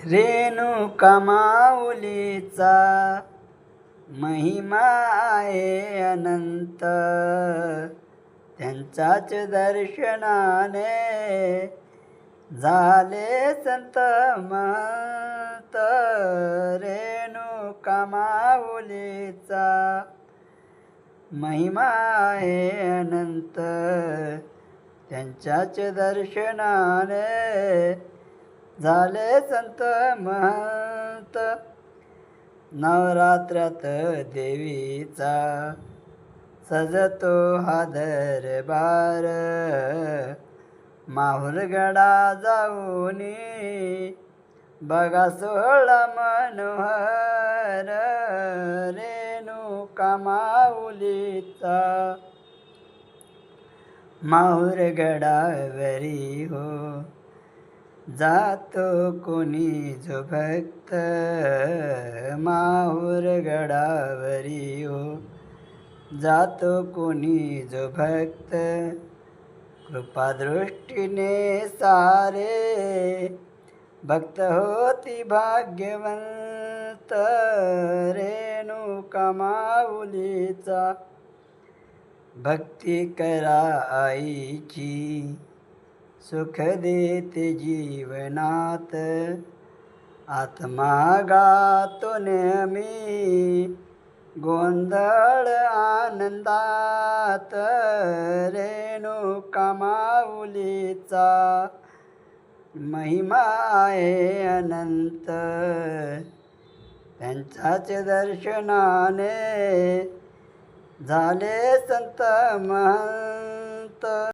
रेणुका माऊलीचा महिमा आहे अनंत, त्यांच्याच दर्शनाने झाले संत महंत. रेणुका माऊलीचा महिमा आहे अनंत, त्यांच्याच दर्शनाने झाले संत महंत. नवरात्रात देवीचा सजतो हा दरबार, माहुरगडा जाऊनी बघा सोहळा मनोहर. रेणुका माऊलीचा माहुरगडावरी हो जातो कोणी जो भक्त, माहुरगडावरी हो जातो कोणी जो भक्त. कृपादृष्टीने सारे भक्त होती भाग्यवंत. रेणुका माऊलीचा भक्ती करा आईची, सुख देते जीवनात. आत्मा गातो नेहमी गोंधळ आनंदात. रेणुका माऊलीचा महिमा आहे अनंत, त्यांच्याच दर्शनाने झाले संत महंत.